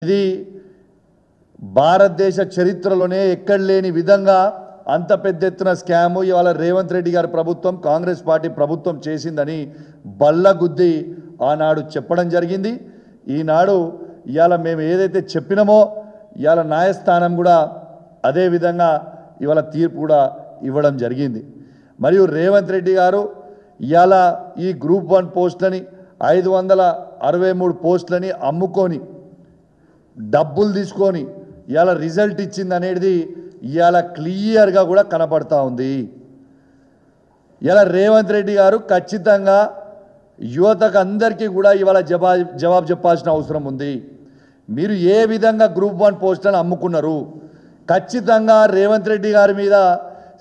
ఇది భారతదేశ చరిత్రలోనే ఎక్కడ లేని విధంగా అంత పెద్ద ఎత్తున స్కామ్ ఇవాళ రేవంత్ రెడ్డి గారి ప్రభుత్వం కాంగ్రెస్ పార్టీ ప్రభుత్వం చేసిందని బల్లగుద్ది ఆనాడు చెప్పడం జరిగింది. ఈనాడు ఇవాళ మేము ఏదైతే చెప్పినామో ఇవాళ న్యాయస్థానం కూడా అదే విధంగా ఇవాళ తీర్పు కూడా ఇవ్వడం జరిగింది. మరియు రేవంత్ రెడ్డి గారు ఇవాళ ఈ గ్రూప్ 1 పోస్టులని 563 పోస్టులని అమ్ముకొని డబ్బులు తీసుకొని ఇవాళ రిజల్ట్ ఇచ్చింది అనేది ఇవాళ క్లియర్గా కూడా కనపడతా ఉంది. ఇవాళ రేవంత్ రెడ్డి గారు ఖచ్చితంగా యువతకు అందరికీ కూడా ఇవాళ జవాబు చెప్పాల్సిన అవసరం ఉంది. మీరు ఏ విధంగా గ్రూప్ 1 పోస్టులను అమ్ముకున్నారు? ఖచ్చితంగా రేవంత్ రెడ్డి గారి మీద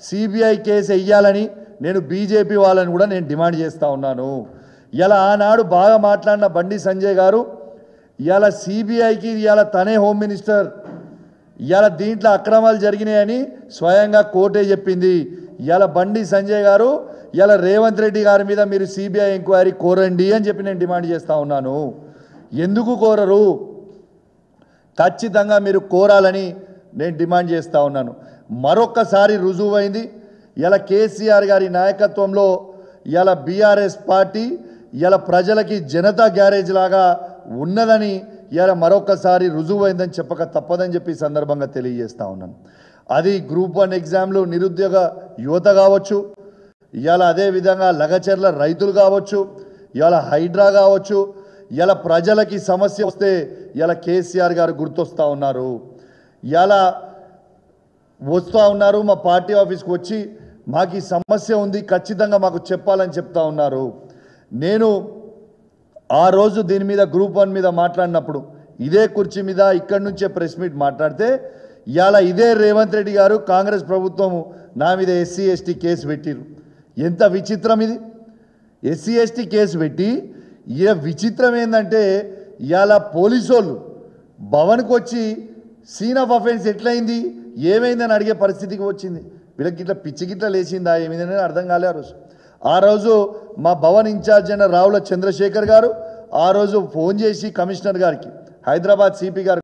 సిబిఐ కేసు వేయాలని నేను బీజేపీ వాళ్ళని కూడా నేను డిమాండ్ చేస్తూ ఉన్నాను. ఇలా ఆనాడు బాగా మాట్లాడిన బండి సంజయ్ గారు ఇవాళ సిబిఐకి ఇవాళ తనే హోమ్ మినిస్టర్, ఇవాళ దీంట్లో అక్రమాలు జరిగినాయని స్వయంగా కోర్టే చెప్పింది. ఇవాళ బండి సంజయ్ గారు ఇవాళ రేవంత్ రెడ్డి గారి మీద మీరు సిబిఐ ఎంక్వైరీ కోరండి అని చెప్పి నేను డిమాండ్ చేస్తూ ఉన్నాను. ఎందుకు కోరరు? ఖచ్చితంగా మీరు కోరాలని నేను డిమాండ్ చేస్తూ ఉన్నాను. మరొక్కసారి రుజువైంది ఇలా కేసీఆర్ గారి నాయకత్వంలో ఇలా బీఆర్ఎస్ పార్టీ ఇలా ప్రజలకి జనతా గ్యారేజ్ లాగా ఉన్నదని ఇలా మరొకసారి రుజువైందని చెప్పక తప్పదని చెప్పి ఈ సందర్భంగా తెలియజేస్తూ ఉన్నాను. అది గ్రూప్ 1 ఎగ్జామ్లు నిరుద్యోగ యువత కావచ్చు, ఇవాళ అదేవిధంగా లగచర్ల రైతులు కావచ్చు, ఇవాళ హైడ్రా కావచ్చు, ఇలా ప్రజలకి సమస్య వస్తే ఇలా కేసీఆర్ గారు గుర్తొస్తూ ఉన్నారు. ఇలా వస్తూ ఉన్నారు మా పార్టీ ఆఫీస్కి వచ్చి మాకు ఈ సమస్య ఉంది ఖచ్చితంగా మాకు చెప్పాలని చెప్తా ఉన్నారు. నేను ఆ రోజు దీని మీద గ్రూప్ 1 మీద మాట్లాడినప్పుడు ఇదే కుర్చీ మీద ఇక్కడి నుంచే ప్రెస్ మీట్ మాట్లాడితే ఇవాళ ఇదే రేవంత్ రెడ్డి గారు కాంగ్రెస్ ప్రభుత్వము నా మీద ఎస్సీ ఎస్టీ కేసు పెట్టిరు. ఎంత విచిత్రం ఇది! ఎస్సీ ఎస్టీ కేసు పెట్టి ఇక విచిత్రం ఏంటంటే ఇవాళ పోలీసు వాళ్ళు భవన్కి వచ్చి సీన్ ఆఫ్ అఫెన్స్ ఎట్లయింది ఏమైందని అడిగే పరిస్థితికి వచ్చింది. వీళ్ళకి ఇట్లా పిచ్చి గిట్ల లేచిందా ఏమైందని అర్థం కాలే. ఆ రోజు మా భవన్ ఇన్ఛార్జ్ అయిన రావుల చంద్రశేఖర్ గారు ఆ రోజు ఫోన్ చేసి కమిషనర్ గారికి హైదరాబాద్ సిపి గారు